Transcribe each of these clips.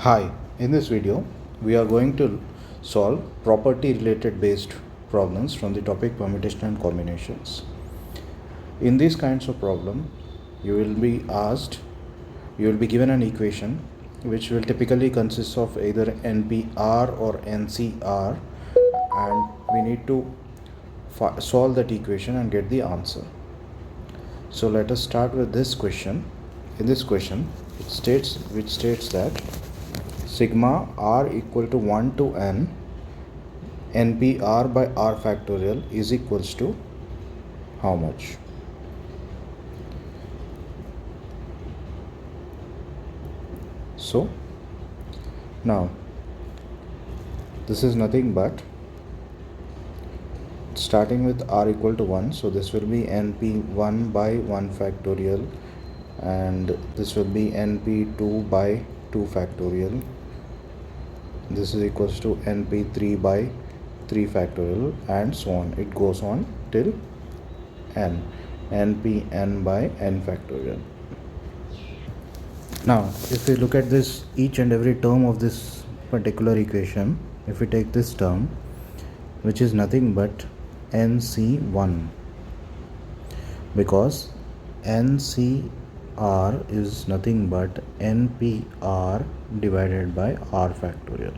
Hi, in this video we are going to solve property related based problems from the topic permutation and combinations. In these kinds of problem you will be given an equation which will typically consist of either NPR or NCR, and we need to solve that equation and get the answer. So let us start with this question. In this question it states that sigma r equal to 1 to n NPR by r factorial is equals to how much? So now this is nothing but starting with r equal to 1, so this will be np1 by 1 factorial, and this will be np2 by 2 factorial. This is equals to np3 by 3 factorial, and so on. It goes on till n, npn by n factorial. Now if we look at this, each and every term of this particular equation, if we take this term which is nothing but nc1, because ncr is nothing but npr divided by r factorial.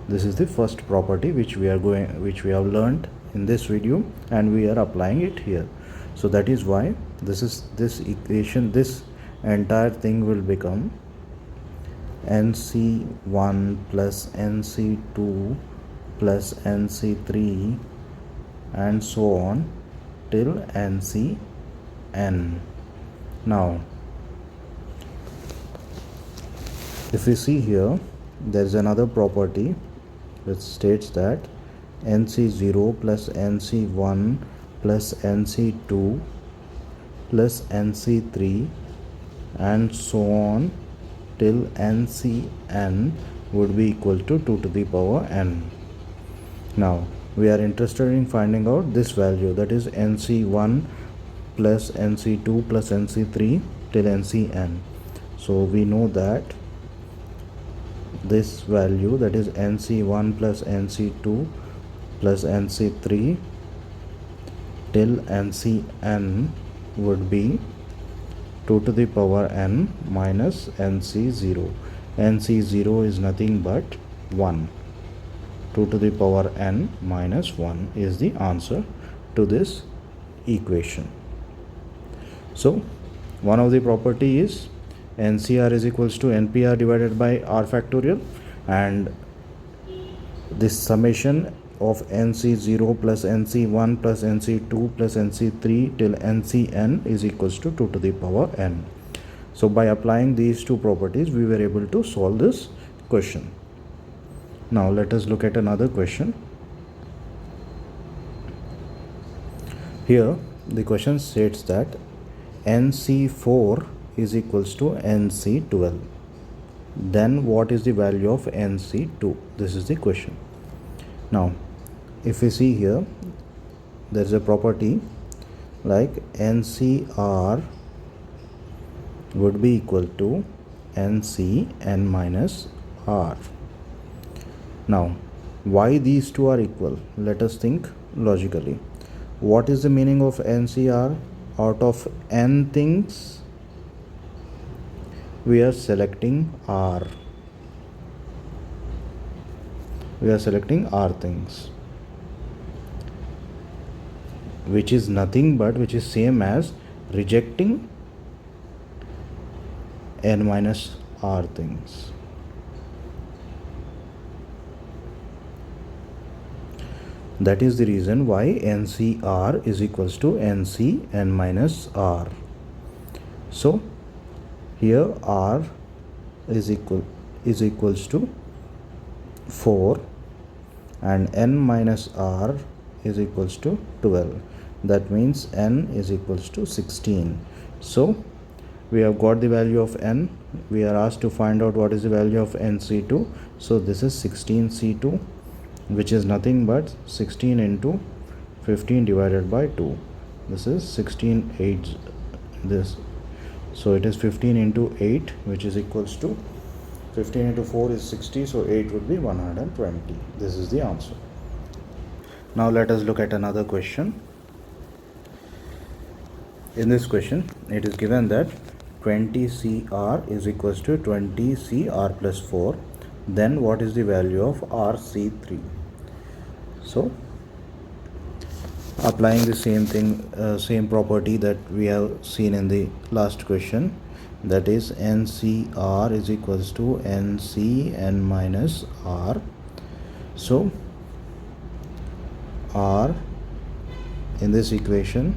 This is the first property which we have learned in this video, and we are applying it here. So that is why this equation, this entire thing will become nc1 plus nc2 plus nc3 and so on till ncn. Now if we see here, there is another property which states that nc0 plus nc1 plus nc2 plus nc3 and so on till ncn would be equal to 2 to the power n. Now we are interested in finding out this value, that is nc1 plus nc2 plus nc3 till ncn. So we know that this value, that is nc1 plus nc2 plus nc3 till ncn would be 2 to the power n minus nc0. nc0 is nothing but 1. 2 to the power n minus 1 is the answer to this equation. So one of the property is NCR is equals to NPR divided by R factorial, and this summation of NC0 plus NC1 plus NC2 plus NC3 till NCN is equals to 2 to the power n. So by applying these two properties, we were able to solve this question. Now let us look at another question. Here the question states that NC4 is equals to NC12. Then what is the value of NC2? This is the question. Now if we see here, there is a property like NCR would be equal to NCN minus R. Now why these two are equal? Let us think logically. What is the meaning of NCR? Out of n things, we are selecting R. We are selecting R things, which is nothing but, which is same as rejecting n minus R things. That is the reason why NCR is equals to NCN minus R. So here R is equals to 4 and n minus R is equals to 12. That means n is equals to 16. So we have got the value of n. We are asked to find out what is the value of NC2. So this is 16C2, which is nothing but 16 into 15 divided by 2. This is 16 8 this So it is 15 into 8, which is equals to 15 into 4 is 60, so 8 would be 120. This is the answer. Now let us look at another question. In this question, it is given that 20CR is equals to 20CR plus 4. Then what is the value of RC3? So applying the same thing, same property that we have seen in the last question, that is NCR is equals to NCN minus R. So R in this equation,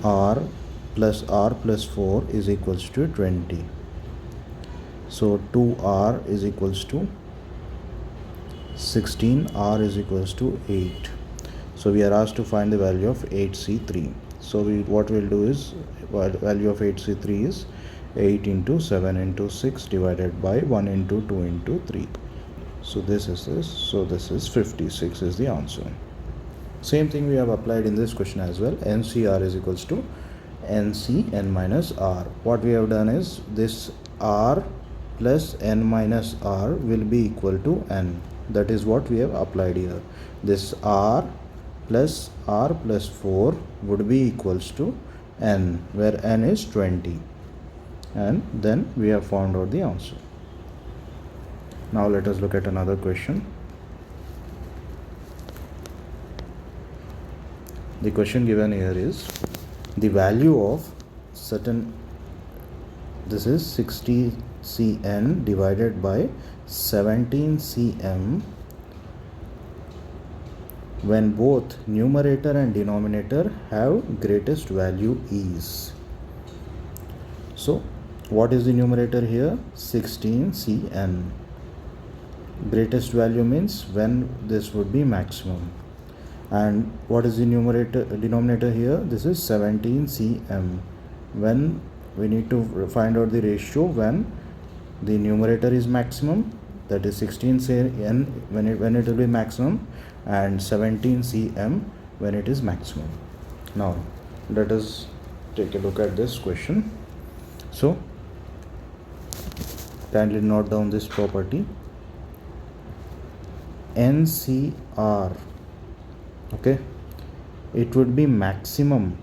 R plus 4 is equals to 20. So 2R is equals to 16, R is equals to 8. So we are asked to find the value of 8C3. So what we'll do is, value of 8C3 is 8 into 7 into 6 divided by 1 into 2 into 3. So this is this. So this is 56 is the answer. Same thing we have applied in this question as well. NCR is equals to NCN minus R. What we have done is, this R plus N minus R will be equal to N. That is what we have applied here. This R plus 4 would be equals to N, where N is 20. And then we have found out the answer. Now let us look at another question. The question given here is, the value of certain, this is 60 cn divided by 17 cm when both numerator and denominator have greatest value is. So what is the numerator here? 16 cn. Greatest value means when this would be maximum. And what is the denominator here? This is 17 cm. When we need to find out the ratio when the numerator is maximum, that is 16 cm when it will be maximum, and 17 cm when it is maximum. Now let us take a look at this question. So kindly note down this property. NCR, okay, it would be maximum.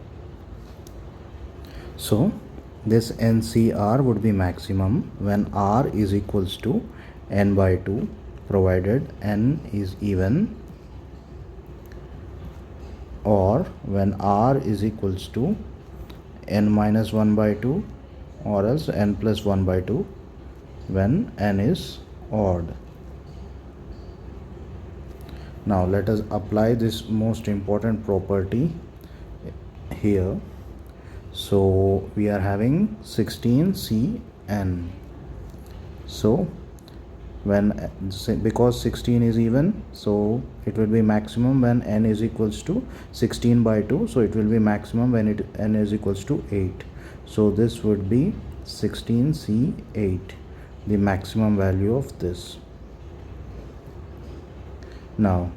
So this NCR would be maximum when R is equals to N by 2, provided N is even, or when R is equals to N minus 1 by 2, or else N plus 1 by 2 when N is odd. Now let us apply this most important property here. So we are having 16 cn. So because 16 is even, so it will be maximum when n is equals to 16 by 2. So it will be maximum when n is equals to 8. So this would be 16c8, the maximum value of this. Now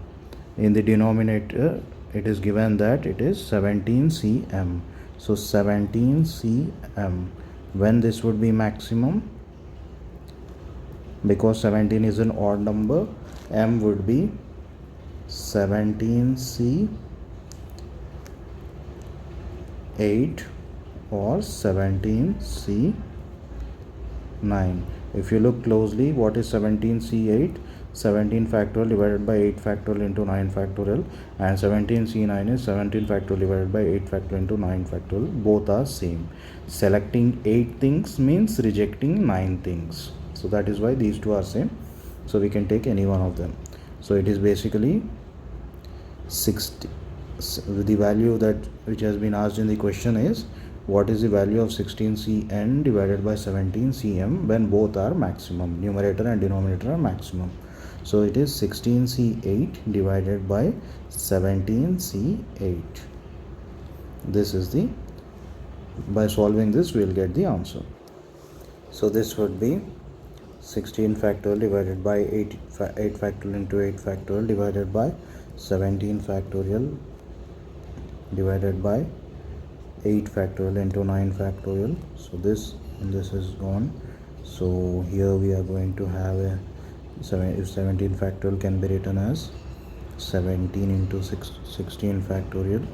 in the denominator it is given that it is 17 cm. So 17 cm, when this would be maximum, because 17 is an odd number, m would be 17c8 or 17c9. If you look closely, what is 17c8? 17 factorial divided by 8 factorial into 9 factorial, and 17c9 is 17 factorial divided by 8 factorial into 9 factorial. Both are same. Selecting 8 things means rejecting 9 things. So that is why these two are same. So we can take any one of them. So it is basically 60. The value that which has been asked in the question is, what is the value of 16 cn divided by 17 cm when both are maximum, numerator and denominator are maximum. So it is 16c8 divided by 17c8. This is the, by solving this we will get the answer. So this would be 16 factorial divided by 8 factorial into 8 factorial divided by 17 factorial divided by 8 factorial into 9 factorial. So this and this is gone. So here we are going to have a 17 factorial can be written as 17 into 16 factorial,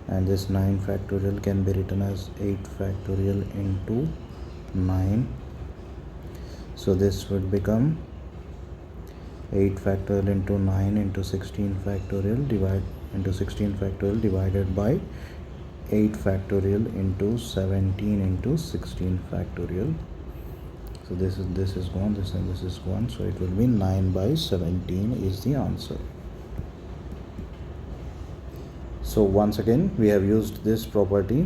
and this 9 factorial can be written as 8 factorial into 9. So this would become 8 factorial into 9 into 16 factorial divided by 8 factorial into 17 into 16 factorial. So this is gone, this and this is gone, so it will be 9 by 17 is the answer. So once again we have used this property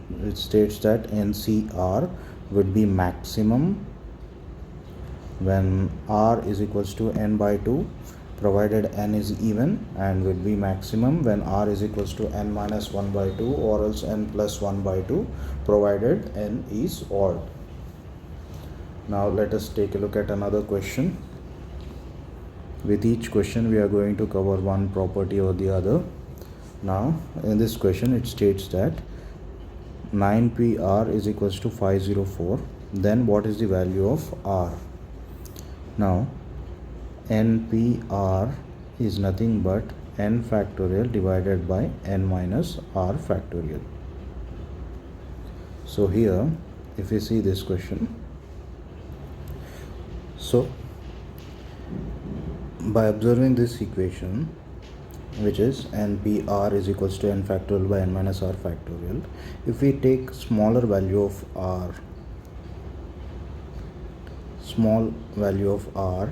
which states that NCR would be maximum when R is equals to n by 2 provided n is even, and will be maximum when R is equals to n minus 1 by 2 or else n plus 1 by 2 provided n is odd. Now let us take a look at another question. With each question we are going to cover one property or the other. Now in this question it states that 9PR is equals to 504. Then what is the value of R? Now NPR is nothing but n factorial divided by n minus r factorial. So here if we see this question, so by observing this equation, which is NPR is equals to n factorial by n minus r factorial, if we take smaller value of r, small value of r,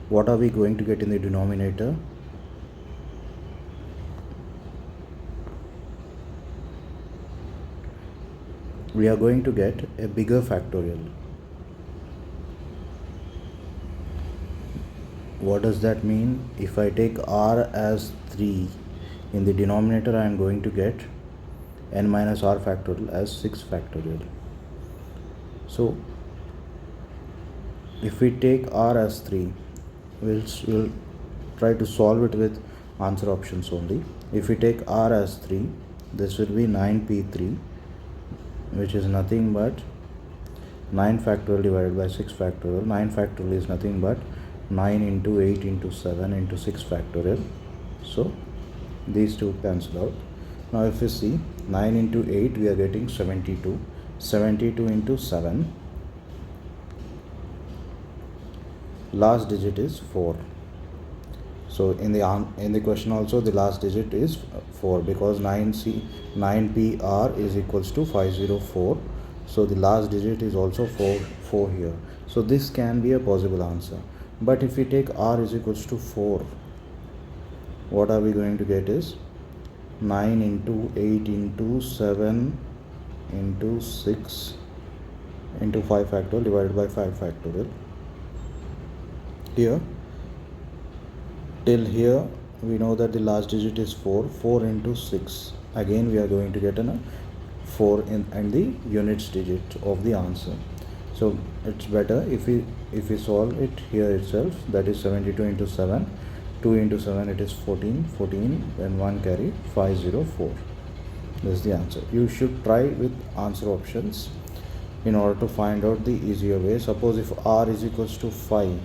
what are we going to get in the denominator? We are going to get a bigger factorial. What does that mean? If I take r as 3 in the denominator, I am going to get n minus r factorial as 6 factorial. So if we take r as 3, we'll try to solve it with answer options only. If we take r as 3, this will be 9p3, which is nothing but 9 factorial divided by 6 factorial. 9 factorial is nothing but 9 into 8 into 7 into 6 factorial. So these two cancel out. Now if we see 9 into 8, we are getting 72. 72 into 7, last digit is 4. So in the question also the last digit is 4, because 9PR is equals to 504. So the last digit is also 4 here. So this can be a possible answer. But if we take r is equals to 4, what are we going to get is 9 into 8 into 7 into 6 into 5 factorial divided by 5 factorial. Here till here we know that the last digit is 4. 4 into 6, again we are going to get a 4 in the units digit of the answer. So it's better if we solve it here itself. That is 72 into 7, 2 into 7, it is 14, and 1 carry 504. This is the answer. You should try with answer options in order to find out the easier way. Suppose if r is equals to 5,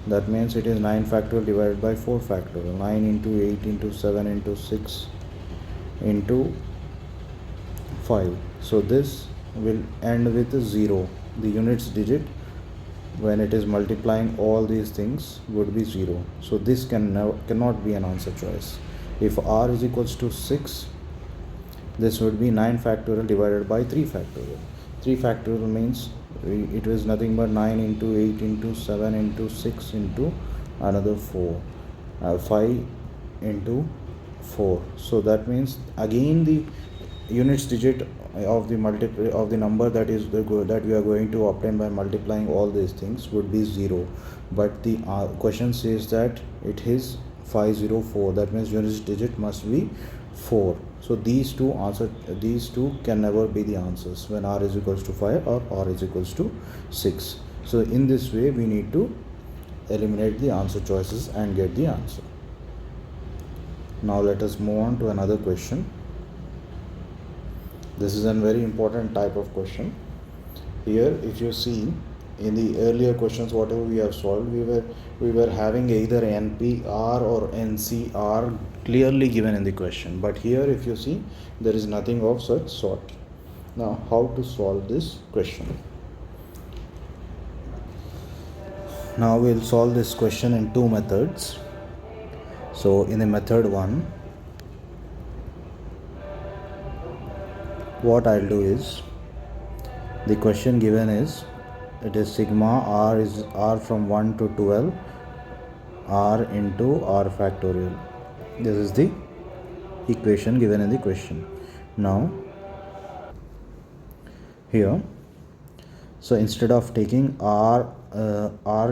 that means it is 9 factorial divided by 4 factorial. 9 into 8 into 7 into 6 into 5. So this will end with a 0. The units digit when it is multiplying all these things would be 0. So this cannot be an answer choice. If r is equals to 6, this would be 9 factorial divided by 3 factorial. 3 factorial means it was nothing but 9 into 8 into 7 into 6 into another 4, 5 into 4. So that means again the units digit of the number that we are going to obtain by multiplying all these things would be 0. But the question says that it is 504. That means units digit must be 4. So these two can never be the answers when r is equals to 5 or r is equals to 6. So in this way we need to eliminate the answer choices and get the answer. Now let us move on to another question. This is a very important type of question. Here if you see, in the earlier questions whatever we have solved, we were having either NPR or NCR clearly given in the question, but here if you see, there is nothing of such sort. Now how to solve this question? Now we'll solve this question in two methods. So in the method 1, what I'll do is, the question given is, it is sigma r is r from 1 to 12 r into r factorial. This is the equation given in the question. Now here, so instead of taking r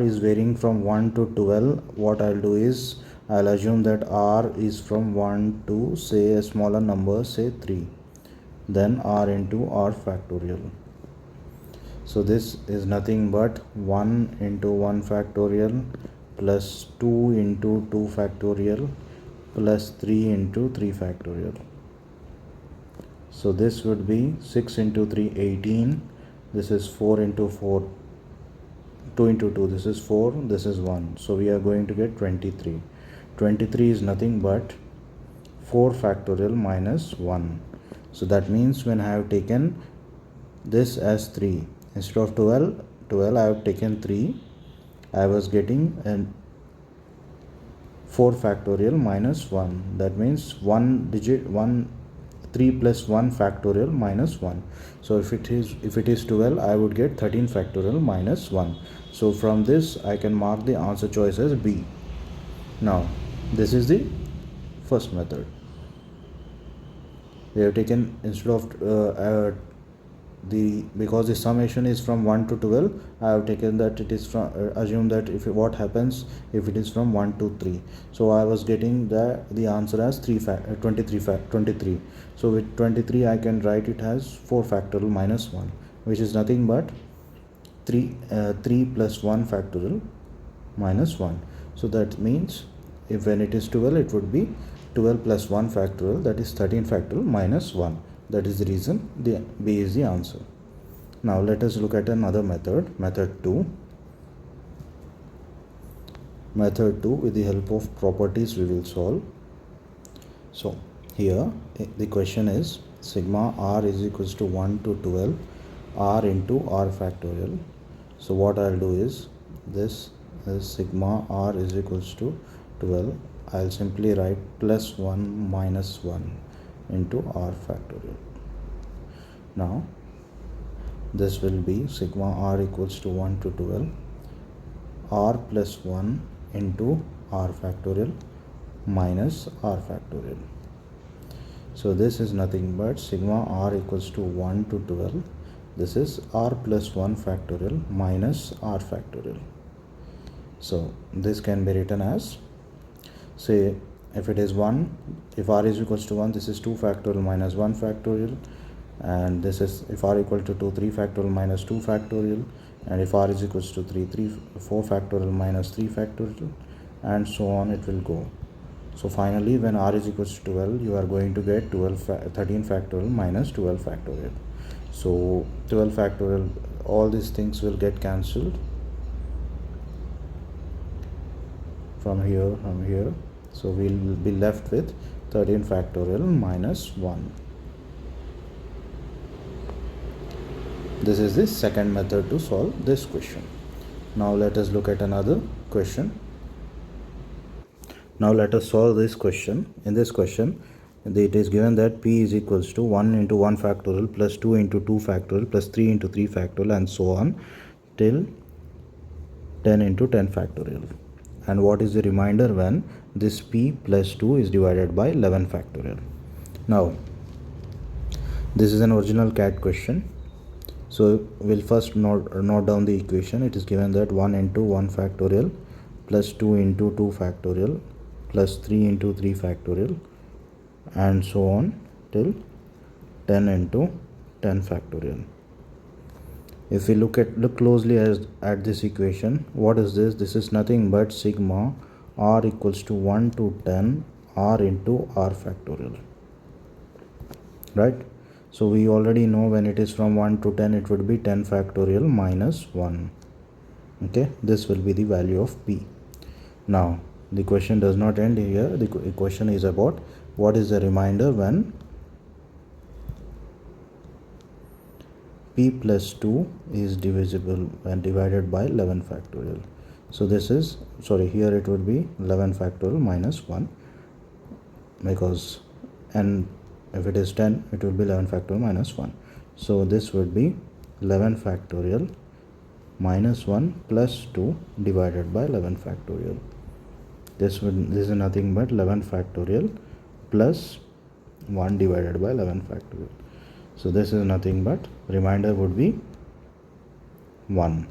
is varying from 1 to 12, what I'll do is, I'll assume that r is from 1 to, say, a smaller number, say 3, then r into r factorial. So this is nothing but 1 into 1 factorial plus 2 into 2 factorial plus 3 into 3 factorial. So this would be 6 into 3, 18. This is 4 into 4, 2 into 2, this is 4, this is 1. So we are going to get 23. 23 is nothing but 4 factorial minus 1. So that means when I have taken this as 3, instead of 12 I have taken 3, I was getting an 4 factorial minus 1. That means 3 plus 1 factorial minus 1. So if it is 12, I would get 13 factorial minus 1. So from this I can mark the answer choice as B. Now this is the first method. We have taken, instead of because the summation is from 1 to 12, I have taken that it is from, assume that if what happens if it is from 1 to 3. So I was getting the answer as 23. So with 23 I can write it as 4 factorial minus 1, which is nothing but 3 plus 1 factorial minus 1. So that means if when it is 12, it would be 12 plus 1 factorial, that is 13 factorial minus 1. That is the reason the B is the answer. Now let us look at another method, method 2. Method 2, with the help of properties we will solve. So here the question is, sigma r is equals to 1 to 12 r into r factorial. So what I'll do is, this is sigma r is equals to 12. I'll simply write plus 1 minus 1 into r factorial. Now this will be sigma r equals to 1 to 12 r plus 1 into r factorial minus r factorial. So this is nothing but sigma r equals to 1 to 12. This is r plus 1 factorial minus r factorial. So this can be written as, say, if it is 1, if r is equals to 1, this is 2 factorial minus 1 factorial, and this is, if r equal to 2, 3 factorial minus 2 factorial, and if r is equals to 4 factorial minus 3 factorial, and so on it will go. So finally when r is equals to 12, you are going to get 13 factorial minus 12 factorial. So 12 factorial, all these things will get cancelled from here. So we'll be left with 13 factorial minus 1. This is the second method to solve this question. Now let us look at another question. Now let us solve this question. In this question, it is given that p is equals to 1 into 1 factorial plus 2 into 2 factorial plus 3 into 3 factorial and so on till 10 into 10 factorial. And what is the remainder when this p plus 2 is divided by 11 factorial. Now this is an original CAT question. So we'll first note down the equation. It is given that 1 into 1 factorial plus 2 into 2 factorial plus 3 into 3 factorial and so on till 10 into 10 factorial. If we look closely at this equation, what is this? This is nothing but sigma r equals to 1 to 10 r into r factorial, right? So we already know when it is from 1 to 10 it would be 10 factorial minus 1. Okay, this will be the value of p. Now the question does not end here. The question is about what is the remainder when p plus 2 is divisible when divided by 11 factorial. So this is, sorry, here it would be 11 factorial minus 1, because, and if it is 10 it will be 11 factorial minus 1. So this would be 11 factorial minus 1 plus 2 divided by 11 factorial. This is nothing but 11 factorial plus 1 divided by 11 factorial. So this is nothing but remainder would be 1.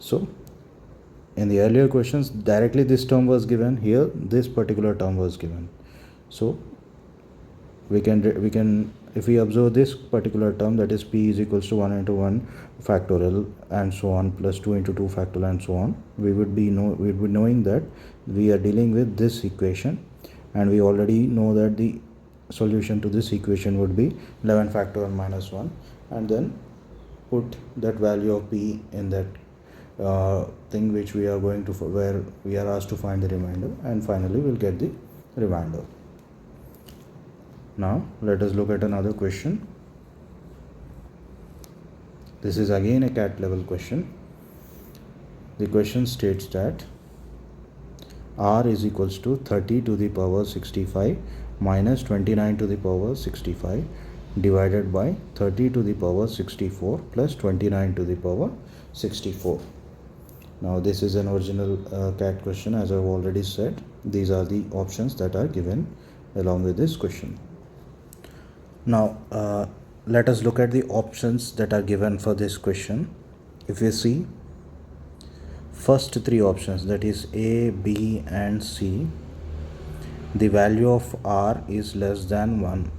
So in the earlier questions directly this term was given, here this particular term was given. So we can if we observe this particular term, that is p is equals to 1 into 1 factorial and so on plus 2 into 2 factorial and so on, we would be knowing that we are dealing with this equation, and we already know that the solution to this equation would be 11 factorial minus 1, and then put that value of p in that thing which we are going to, where we are asked to find the remainder, and finally we'll get the remainder. Now let us look at another question. This is again a CAT level question. The question states that r is equals to 30 to the power 65 minus 29 to the power 65 divided by 30 to the power 64 plus 29 to the power 64. Now this is an original CAT question, as I've already said. These are the options that are given along with this question. Now let us look at the options that are given for this question. If you see first three options, that is A, B and C, the value of r is less than 1.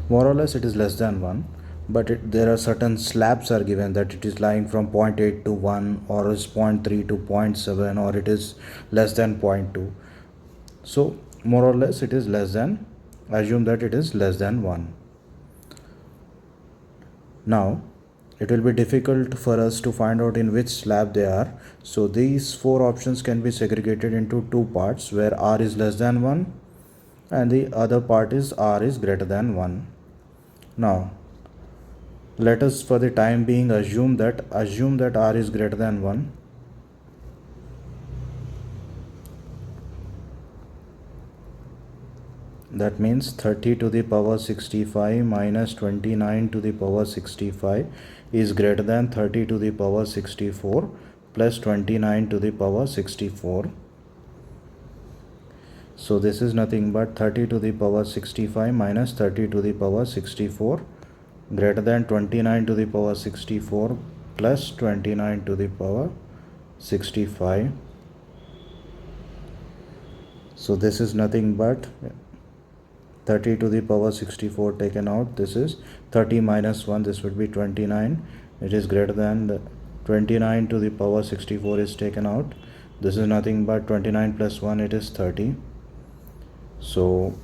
More or less it is less than 1, but there are certain slabs are given, that it is lying from 0.8 to 1, or is 0.3 to 0.7, or it is less than 0.2. So more or less it is less than, assume that it is less than 1. Now it will be difficult for us to find out in which slab they are, so these four options can be segregated into two parts, where r is less than 1 and the other part is r is greater than 1. Now let us for the time being assume that r is greater than 1. That means 30 to the power 65 minus 29 to the power 65 is greater than 30 to the power 64 plus 29 to the power 64. So this is nothing but 30 to the power 65 minus 30 to the power 64 greater than 29 to the power 64 plus 29 to the power 65. So this is nothing but 30 to the power 64 taken out. This is 30 minus 1, this would be 29. It is greater than 29 to the power 64 is taken out. This is nothing but 29 plus 1, it is 30. So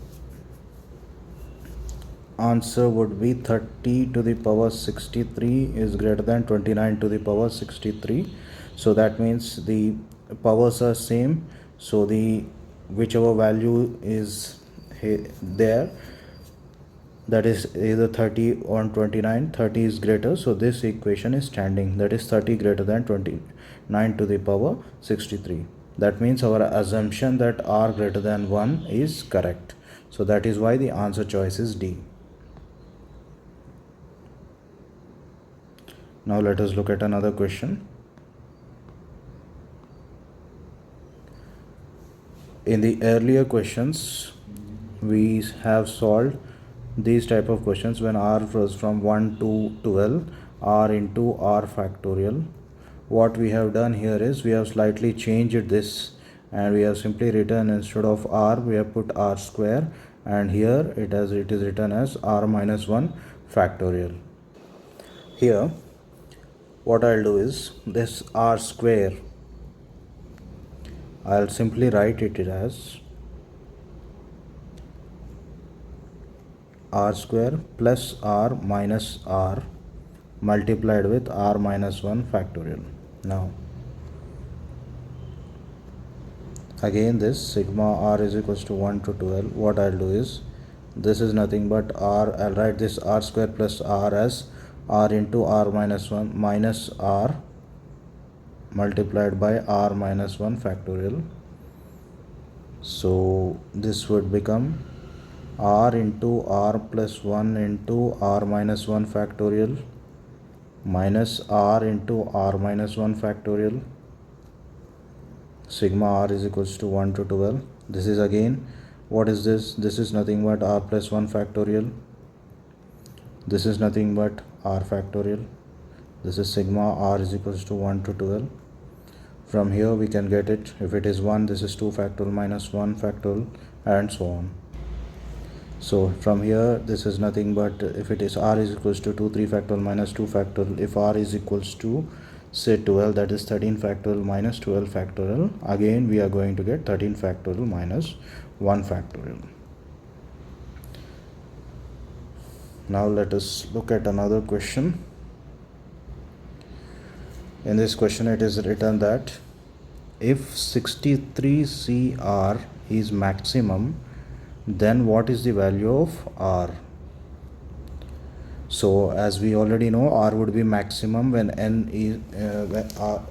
answer would be 30 to the power 63 is greater than 29 to the power 63. So that means the powers are same, so the whichever value is there, that is either 30 or 29, 30 is greater, so this equation is standing, that is 30 greater than 29 to the power 63. That means our assumption that r greater than 1 is correct. So that is why the answer choice is D. Now let us look at another question. In the earlier questions we have solved these type of questions when r was from 1 to 12, r into r factorial. What we have done here is we have slightly changed this, and we have simply written, instead of r we have put r square, and here it is written as r minus 1 factorial. Here what I'll do is, this r square I'll simply write it as r square plus r minus r multiplied with r minus 1 factorial. Now again this sigma r is equals to 1 to 12. What I'll do is, this is nothing but r, I'll write this r square plus r as r into r minus 1 minus r multiplied by r minus 1 factorial. So this would become r into r plus 1 into r minus 1 factorial minus r into r minus 1 factorial. Sigma r is equals to 1 to 12. This is again, what is this? This is nothing but r plus 1 factorial. This is nothing but r factorial. This is sigma r is equals to 1 to 12. From here we can get it. If it is 1, this is 2 factorial minus 1 factorial and so on. So from here this is nothing but, if it is r is equals to 2, 3 factorial minus 2 factorial, if r is equals to say 12, that is 13 factorial minus 12 factorial, again we are going to get 13 factorial minus 1 factorial. Now let us look at another question. In this question it is written that if 63CR is maximum, then what is the value of r? So as we already know, r would be maximum when n is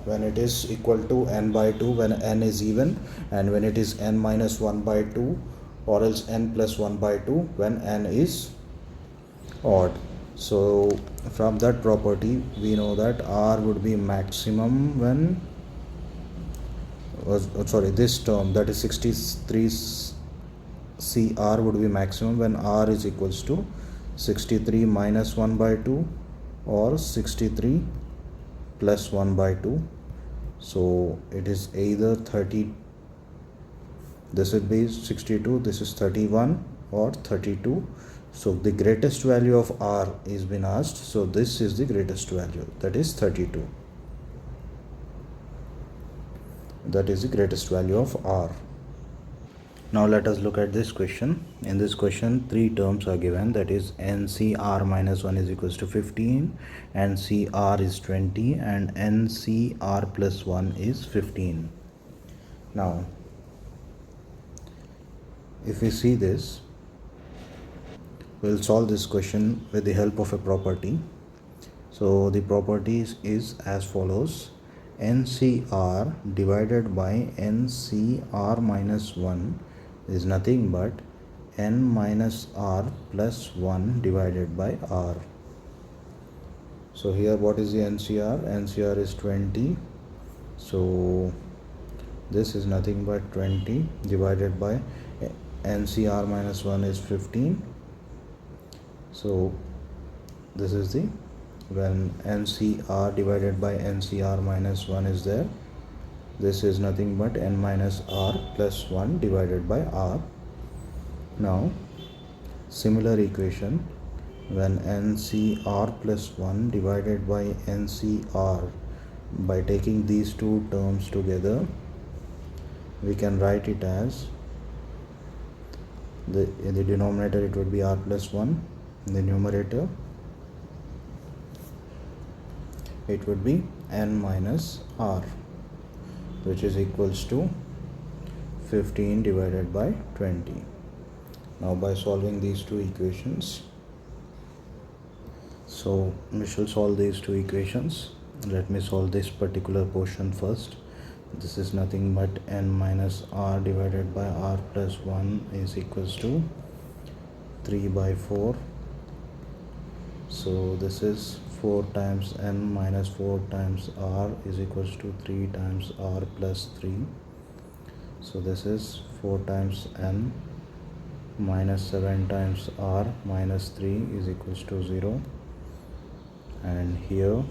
when it is equal to n by 2, when n is even, and when it is n minus 1 by 2, or else n plus 1 by 2 when n is odd. So from that property we know that r would be maximum when this term, that is 63CR would be maximum when r is equals to 63 minus 1 by 2 or 63 plus 1 by 2. So it is either 30, this would be 62, this is 31 or 32. So the greatest value of r is been asked, so this is the greatest value, that is 32. That is the greatest value of r. Now let us look at this question. In this question 3 terms are given, that is NCR minus 1 is equals to 15, NCR is 20 and NCR plus 1 is 15. Now if we see this, we'll solve this question with the help of a property. So the properties is as follows: NCR divided by NCR minus 1 is nothing but n minus r plus 1 divided by r. So here what is the NCR? NCR is 20. So this is nothing but 20 divided by NCR minus 1 is 15. So this is the, when NCR divided by NCR minus 1 is there, this is nothing but n minus r plus 1 divided by r. Now similar equation, when NCR plus 1 divided by NCR, by taking these two terms together we can write it as, in the denominator it would be r plus 1, in the numerator it would be n minus r, which is equals to 15 divided by 20. Now by solving these two equations, so we shall solve these two equations. Let me solve this particular portion first. This is nothing but n minus r divided by r plus 1 is equals to 3 by 4. So this is 4 times n minus 4 times r is equals to 3 times r plus 3. So this is 4 times n minus 7 times r minus 3 is equals to 0. And here,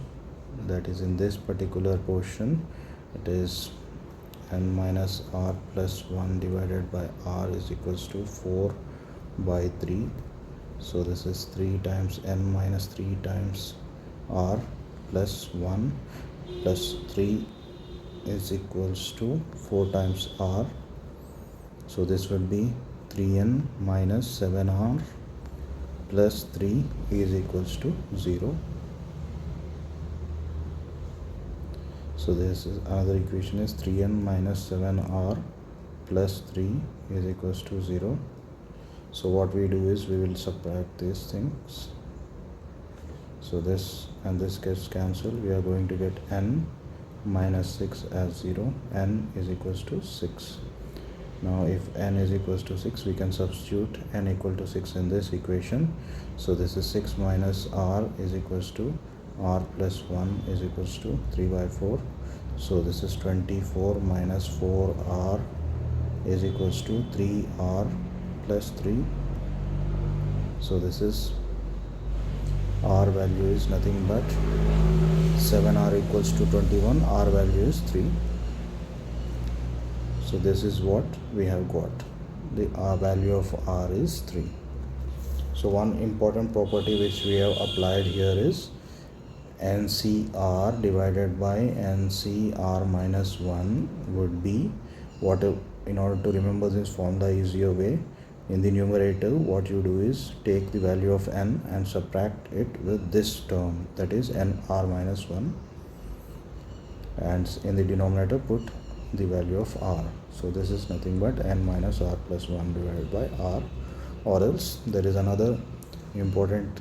that is in this particular portion, it is n minus r plus 1 divided by r is equals to 4 by 3. So this is 3 times n minus 3 times r plus 1 plus 3 is equals to 4 times r. So this would be 3n minus 7r plus 3 is equals to 0. So this is another equation is 3n minus 7r plus 3 is equals to 0. So what we do is we will subtract these things. So this and this gets cancelled. We are going to get n minus 6 as 0. N is equals to 6. Now if n is equals to 6, we can substitute n equal to 6 in this equation. So this is 6 minus r is equals to r plus 1 is equals to 3 by 4. So this is 24 minus 4r is equals to 3r plus 3. So this is r value is nothing but 7r equals to 21. R value is 3. So this is what we have got. The R value of r is 3. So one important property which we have applied here is NCR divided by NCR minus 1 would be what. In order to remember this formula easier way, in the numerator what you do is take the value of n and subtract it with this term, that is nr minus 1, and in the denominator put the value of r. So this is nothing but n minus r plus 1 divided by r, or else there is another important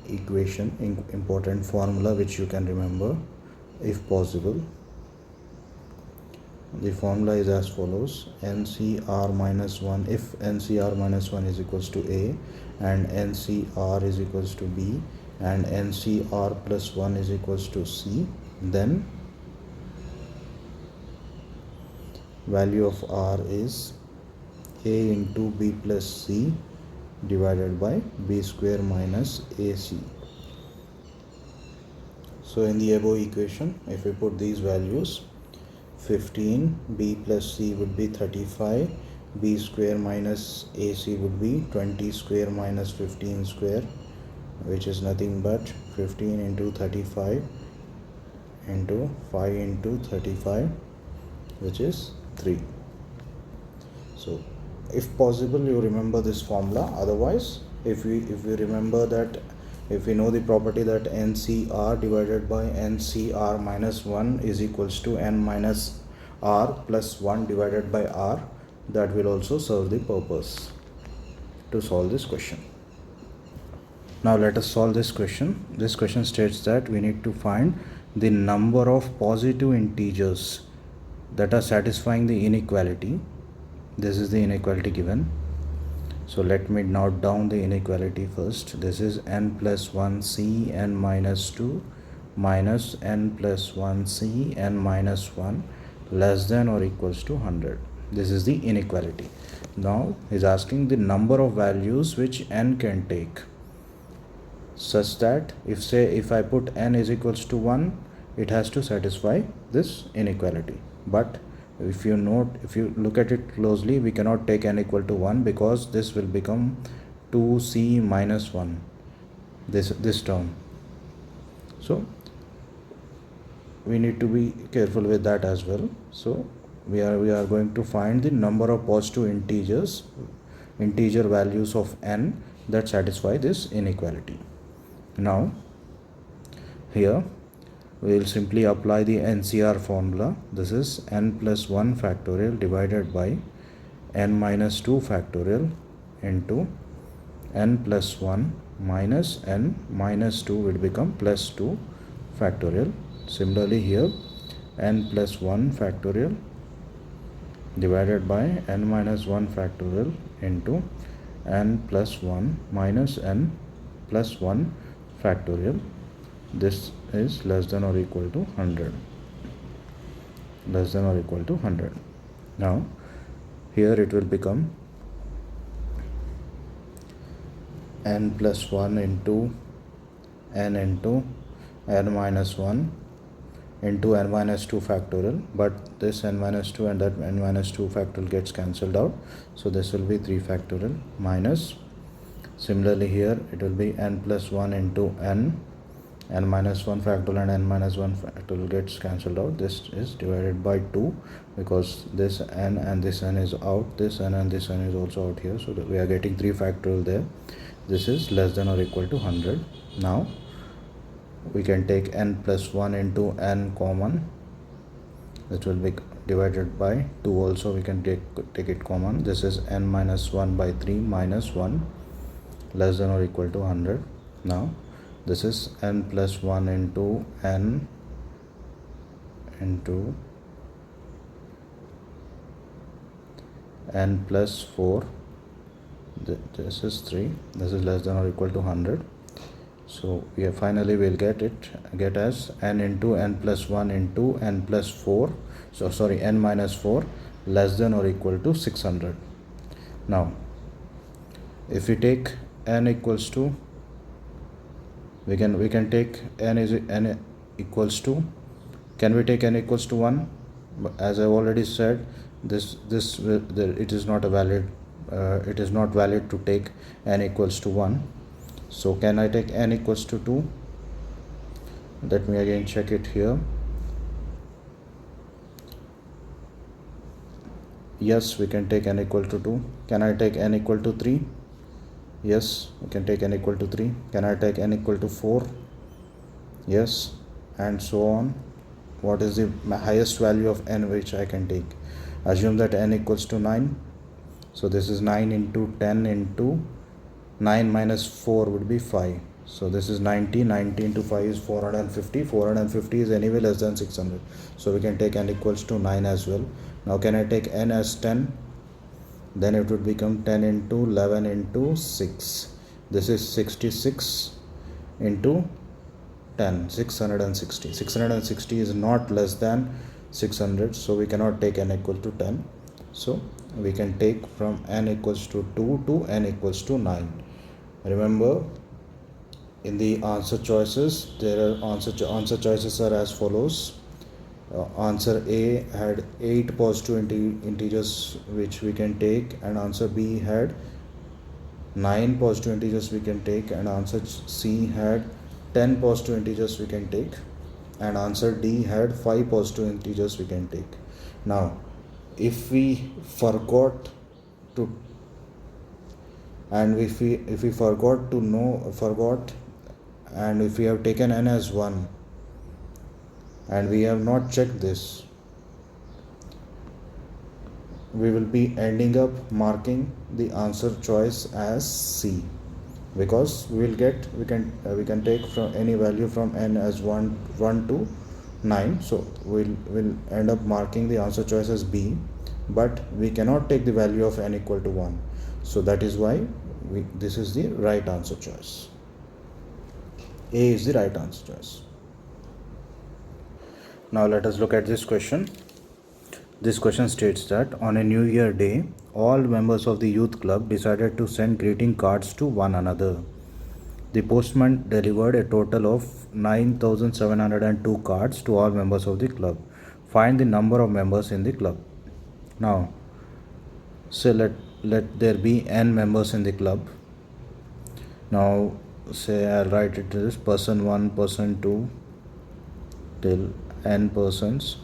equation, important formula which you can remember if possible. The formula is as follows: NCR minus 1, if NCR minus 1 is equals to A and NCR is equals to B and NCR plus 1 is equals to C, then value of R is A into B plus C divided by B square minus AC. So in the above equation, if we put these values, 15, B plus C would be 35, B square minus AC would be 20 square minus 15 square, which is nothing but 15 into 35 into 5 into 35, which is 3. So if possible you remember this formula. Otherwise, if we remember that, if we know the property that NCR divided by NCR minus 1 is equals to n minus r plus 1 divided by r, that will also serve the purpose to solve this question. Now let us solve this question. This question states that we need to find the number of positive integers that are satisfying the inequality. This is the inequality given. So let me note down the inequality first. This is n plus 1c n minus 2 minus n plus 1c n minus 1 less than or equals to 100. This is the inequality. Now he is asking the number of values which n can take, such that if I put n is equals to 1, it has to satisfy this inequality. But if you look at it closely, we cannot take n equal to 1 because this will become 2c minus 1, this term. So we need to be careful with that as well. So we are going to find the number of positive integer values of n that satisfy this inequality. Now here we will simply apply the NCR formula. This is n plus 1 factorial divided by n minus 2 factorial into n plus 1 minus n minus 2 will become plus 2 factorial. Similarly here, n plus 1 factorial divided by n minus 1 factorial into n plus 1 minus n plus 1 factorial. This is less than or equal to 100. Less than or equal to 100. Now here it will become n plus 1 into n minus 1 into n minus 2 factorial, but this n minus 2 and that n minus 2 factorial gets cancelled out, so this will be 3 factorial minus. Similarly here it will be n plus 1 into n minus 1 factorial and n minus 1 factorial gets cancelled out. This is divided by 2 because this n and this n is out, this n and this n is also out here, so we are getting 3 factorial there. this is less than or equal to 100. Now we can take n plus 1 into n common. That will be divided by 2 also. We can take it common. This is n minus 1 by 3 minus 1 less than or equal to 100. Now this is n plus 1 into n into n plus 4. This is 3. This is less than or equal to 100. So we finally will get as n into n plus 1 into n plus 4. So sorry, n minus 4 less than or equal to 600. Now if we take n equals to, we can take n equals to, can we take n equals to 1? As I already said, it is not a valid, it is not valid to take n equals to 1. So can I take n equals to 2? Let me again check it here. Yes, we can take n equal to 2. Can I take n equal to 3? Yes, we can take n equal to 3. Can I take n equal to 4? Yes, and so on. What is the highest value of n which I can take? Assume that n equals to 9. So this is 9 into 10 into 9 minus 4 would be 5. So this is 90. 90 into 5 is 450. 450 is anyway less than 600. So we can take n equals to 9 as well. Now can I take n as 10? Then it would become 10 into 11 into 6. This is 66 into 10. 660. 660 is not less than 600. So we cannot take n equal to 10. So we can take from n equals to 2 to n equals to 9. Remember, in the answer choices, there are answer choices are as follows. Answer A had 8 positive integers which we can take, and answer B had 9 positive integers we can take, and answer C had 10 positive integers we can take, and answer D had 5 positive integers we can take. Now if we forgot to, and if we forgot and if we have taken n as 1 and we have not checked this, we will be ending up marking the answer choice as C, because we can take from any value from n as 1 to 9. So we'll end up marking the answer choice as B, but we cannot take the value of n equal to 1. So that is why this is the right answer choice. A is the right answer choice. Now let us look at this question. This question states that on a New Year day, all members of the youth club decided to send greeting cards to one another. The postman delivered a total of 9,702 cards to all members of the club. Find the number of members in the club. Now, say let there be n members in the club. Now, say I'll write it as person 1, person 2 till n persons.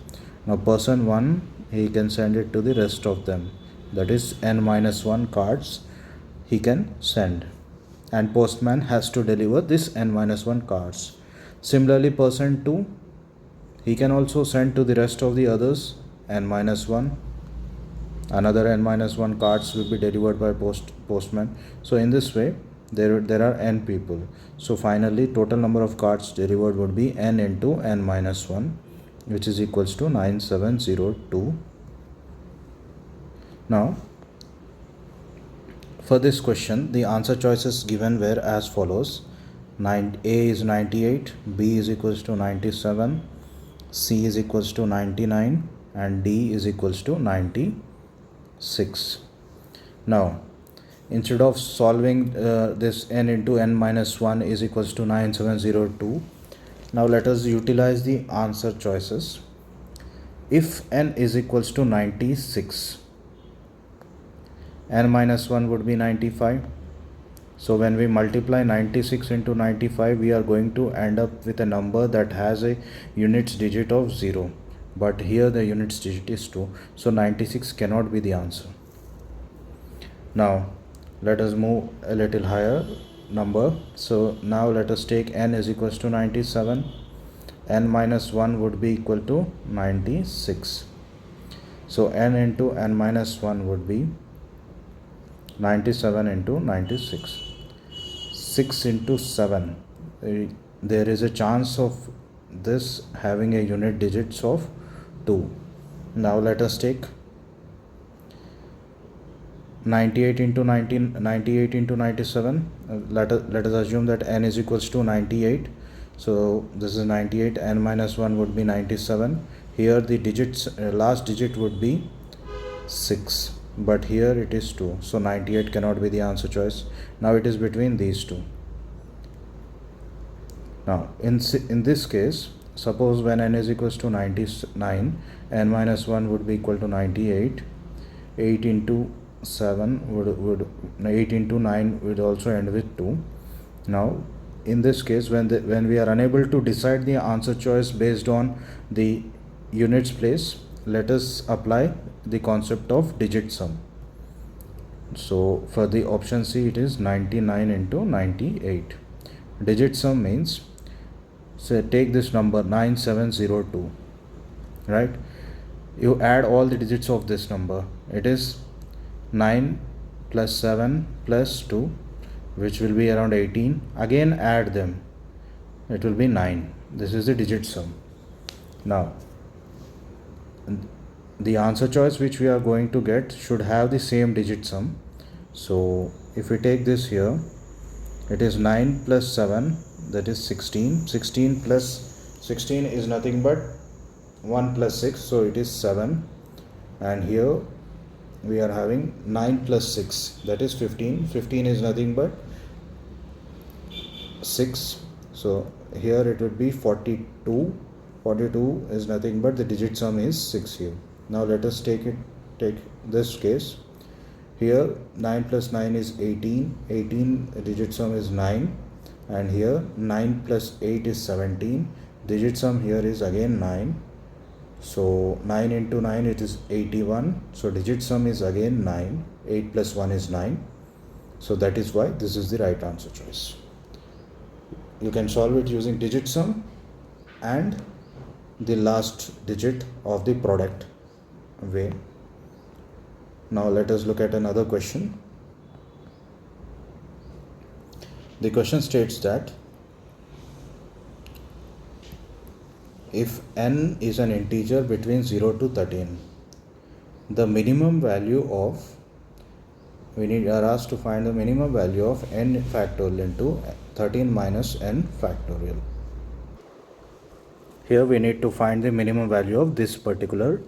Now, person 1, he can send it to the rest of them. That is n minus 1 cards he can send. And postman has to deliver this n minus 1 cards. Similarly, person 2, he can also send to the rest of the others n minus 1. Another n minus 1 cards will be delivered by postman. So in this way, there are n people. So finally, total number of cards delivered would be n into n minus 1, which is equals to 9702. Now, for this question, the answer choices given were as follows. A is 98, B is equals to 97, C is equals to 99, and D is equals to 96. Now, instead of solving this n into n minus 1 is equals to 9702, now let us utilize the answer choices. If n is equals to 96, n minus 1 would be 95. So when we multiply 96 into 95, we are going to end up with a number that has a units digit of 0. But here the units digit is 2. So 96 cannot be the answer. Now let us move a little higher. number. So now let us take n is equals to 97. N minus 1 would be equal to 96. So n into n minus 1 would be 97 into 96. 6 into 7. There is a chance of this having a unit digits of 2. Now let us take 98 into 98 into 97. Let us assume that n is equals to 98. So this is 98. N minus 1 would be 97. Here the digits, last digit would be 6, but here it is 2. So 98 cannot be the answer choice. Now it is between these two. Now in this case, suppose when n is equals to 99, n minus 1 would be equal to 98. 8 into 7 would 8 into 9 would also end with 2. Now in this case, when we are unable to decide the answer choice based on the units place, let us apply the concept of digit sum. So for the option C, it is 99 into 98. Digit sum means, say take this number 9702, right? You add all the digits of this number. It is 9 plus 7 plus 2, which will be around 18. Again add them, it will be 9. This is the digit sum. Now the answer choice which we are going to get should have the same digit sum. So if we take this here, it is 9 plus 7, that is 16. 16 plus 16 is nothing but 1 plus 6, so it is 7. And here we are having 9 plus 6, that is 15. 15 is nothing but 6, so here it would be 42. 42 is nothing but the digit sum is 6 here. Now let us take this case. Here 9 plus 9 is 18. 18 digit sum is 9, and here 9 plus 8 is 17. Digit sum here is again 9. So 9 into 9, it is 81. So digit sum is again 9. 8 plus 1 is 9. So that is why this is the right answer choice. You can solve it using digit sum and the last digit of the product way. Now let us look at another question. The question states that if n is an integer between 0 to 13, the minimum value of, we are asked to find the minimum value of n factorial into 13 minus n factorial. Here we need to find the minimum value of this particular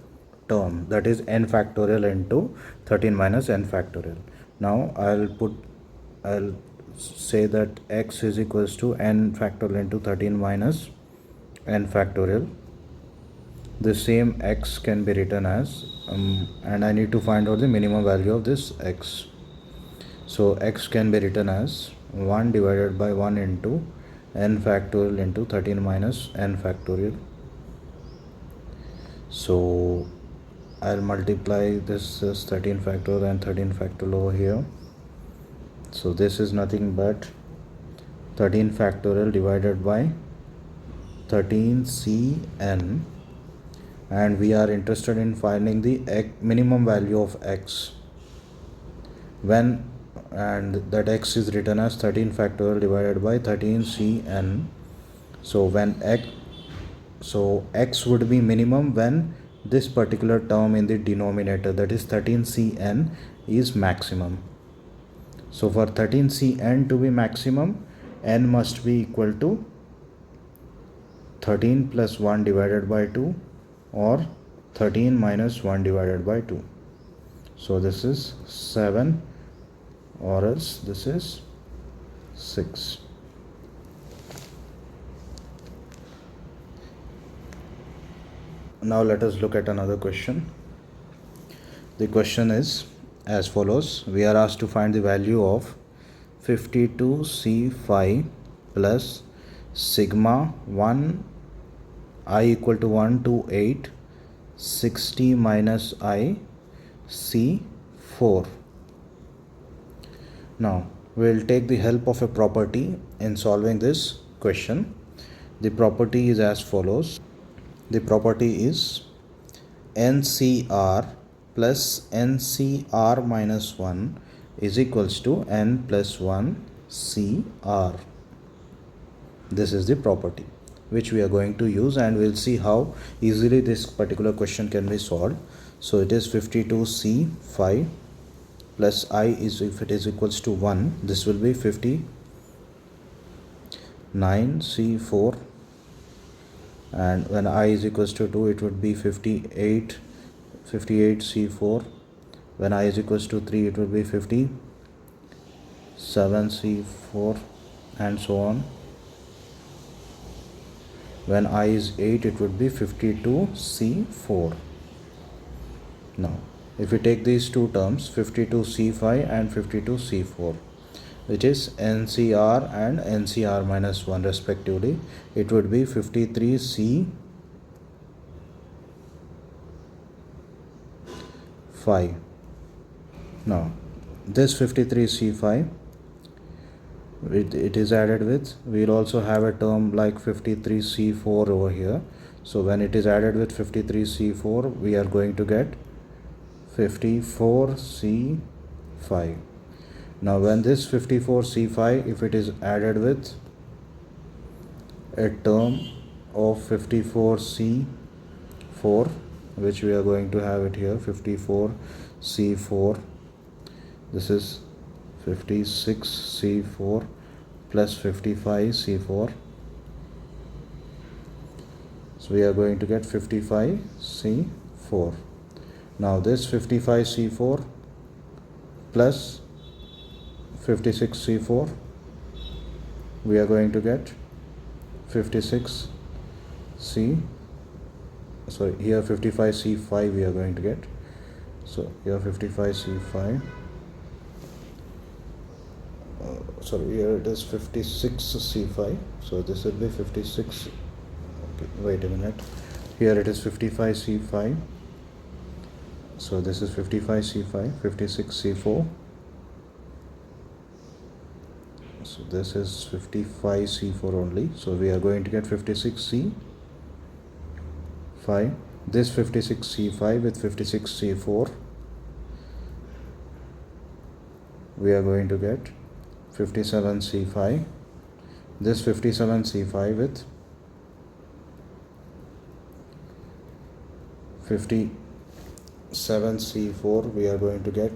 term, that is n factorial into 13 minus n factorial. Now I'll say that x is equals to n factorial into 13 minus n factorial. The same x can be written as and I need to find out the minimum value of this x. So x can be written as 1 divided by 1 into n factorial into 13 minus n factorial. So I'll multiply this as 13 factorial and 13 factorial over here. So this is nothing but 13 factorial divided by 13cn, and we are interested in finding the minimum value of x, when, and that x is written as 13 factorial divided by 13cn. So when x would be minimum when this particular term in the denominator, that is 13cn, is maximum. So for 13cn to be maximum, n must be equal to 13 plus 1 divided by 2 or 13 minus 1 divided by 2. So this is 7, or else this is 6. Now let us look at another question. The question is as follows. We are asked to find the value of 52c5 plus sigma 1 I equal to 1 to 8 60 minus I c4. Now We'll take the help of a property in solving this question. The property is as follows. The property is NCR plus NCR minus 1 is equals to N plus 1 CR. This is the property which we are going to use, and we'll see how easily this particular question can be solved. So it is 52C5 plus I is, if it is equals to 1, this will be 59C4, and when I is equals to 2, it would be 58C4. When I is equals to 3, it would be 57C4, and so on. When I is 8, it would be 52C4. Now if we take these two terms, 52C5 and 52C4, which is NCR and NCR minus 1 respectively, it would be 53C5. Now this 53C5, it is added with, we'll also have a term like 53C4 over here. So when it is added with 53C4, we are going to get 54C5. Now when this 54C5, if it is added with a term of 54C4, which we are going to have it here, 54C4, this is 56C4 plus 55C4, so we are going to get 55C4. Now this 55C4 plus 56C4, we are going to get 55C5 we are going to get. So here 55C5, here it is 56C5, so this will be 56, okay, wait a minute, here it is 55C5, so this is 55C5, 56C4, so this is 55C4 only, so we are going to get 56C5. This 56C5 with 56C4, we are going to get 57C5. This 57C5 with 57C4, we are going to get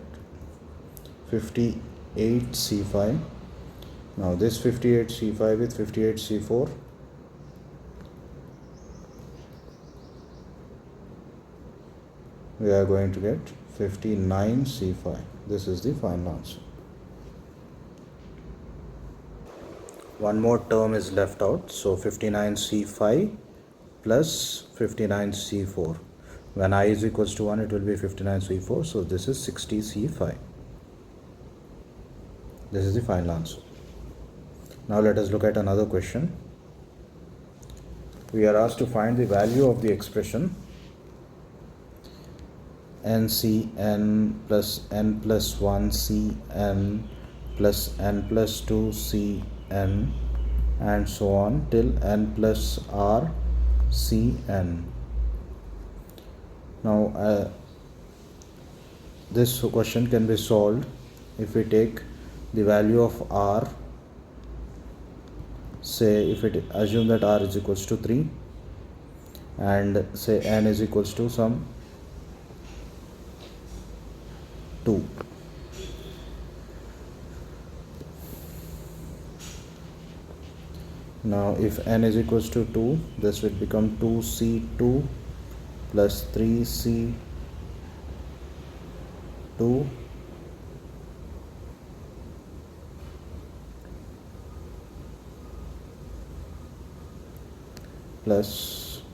58C5. Now this 58C5 with 58C4, we are going to get 59C5. This is the final answer. One more term is left out, so 59C5 plus 59C4. When I is equals to 1, it will be 59C4, so this is 60C5. This is the final answer. Now let us look at another question. We are asked to find the value of the expression NCN plus N plus 1 Cn plus N plus 2 Cn and so on till N plus R Cn. Now this question can be solved if we take the value of R. Say if it assume that R is equals to 3 and say N is equals to some 2. Now if N is equals to 2, this will become 2C2 plus 3C2 plus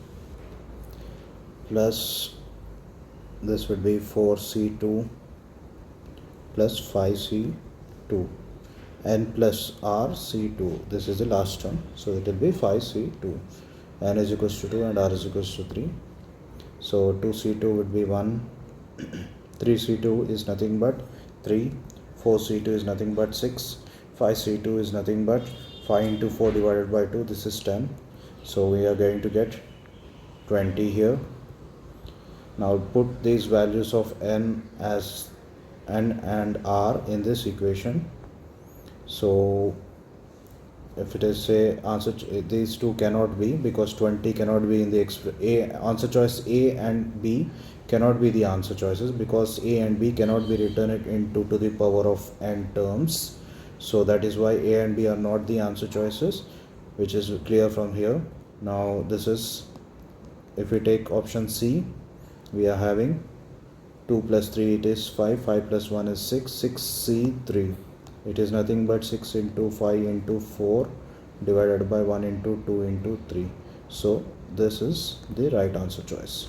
this would be 4C2 plus 5C2 N plus R C2. This is the last term, so it will be 5C2. N is equals to 2 and R is equals to 3. So 2C2 would be 1, 3C2 is nothing but 3, 4C2 is nothing but 6, 5c2 is nothing but 5 into 4 divided by 2, this is 10. So we are going to get 20 here. Now put these values of n as n and r in this equation. So if it is say answer, these two cannot be, because 20 cannot be in the answer choice A and B cannot be the answer choices, because A and B cannot be written into to the power of n terms. So that is why A and B are not the answer choices, which is clear from here. Now this is, if we take option C, we are having 2 plus 3, it is 5, 5 plus 1 is 6, 6c3, it is nothing but 6 into 5 into 4 divided by 1 into 2 into 3. So this is the right answer choice.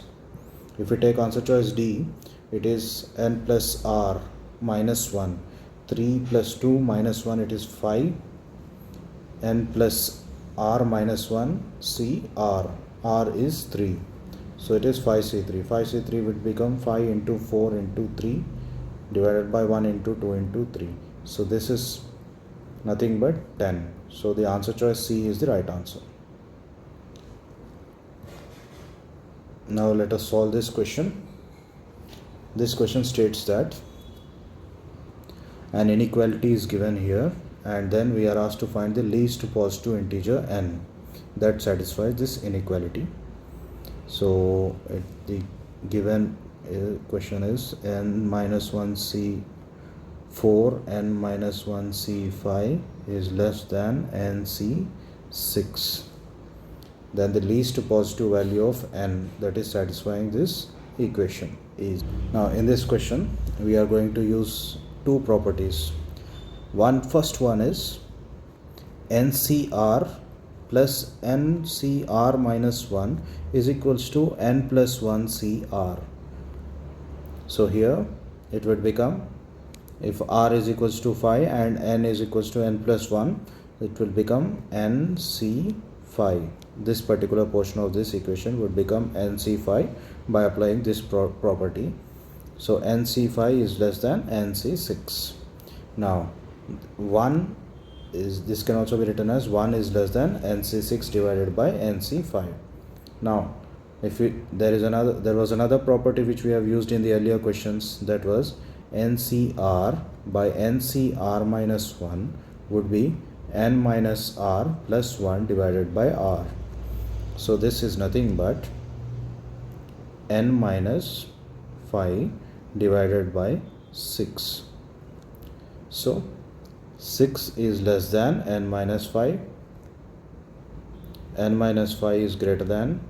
If we take answer choice D, it is n plus r minus 1, 3 plus 2 minus 1, it is 5, n plus r minus 1 c r, r is 3. So it is 5c3. 5c3 would become 5 into 4 into 3 divided by 1 into 2 into 3. So this is nothing but 10. So the answer choice C is the right answer. Now let us solve this question. This question states that an inequality is given here, and then we are asked to find the least positive integer n that satisfies this inequality. So the given question is n minus 1 c4, n minus 1 c5 is less than n c6. Then the least positive value of n that is satisfying this equation is. Now in this question we are going to use two properties. First one is NCR plus NCR minus 1 is equals to n plus 1 CR. So here it would become, if r is equals to 5 and n is equals to n plus 1, it will become NC5. This particular portion of this equation would become NC5 by applying this property. So NC5 is less than NC6. Now 1 is, this can also be written as 1 is less than NC6 divided by NC5. Now if there was another property which we have used in the earlier questions, that was NCR by NCR minus 1 would be n minus r plus 1 divided by r. So this is nothing but n minus 5 divided by 6. So 6 is less than n minus 5, n minus 5 is greater than,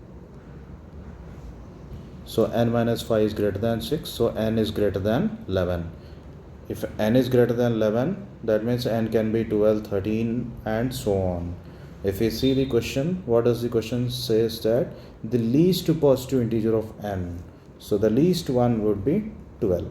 so n minus 5 is greater than 6, so n is greater than 11. If n is greater than 11, that means n can be 12, 13 and so on. If we see the question, what does the question says? That the least positive integer of n, so the least one would be 12.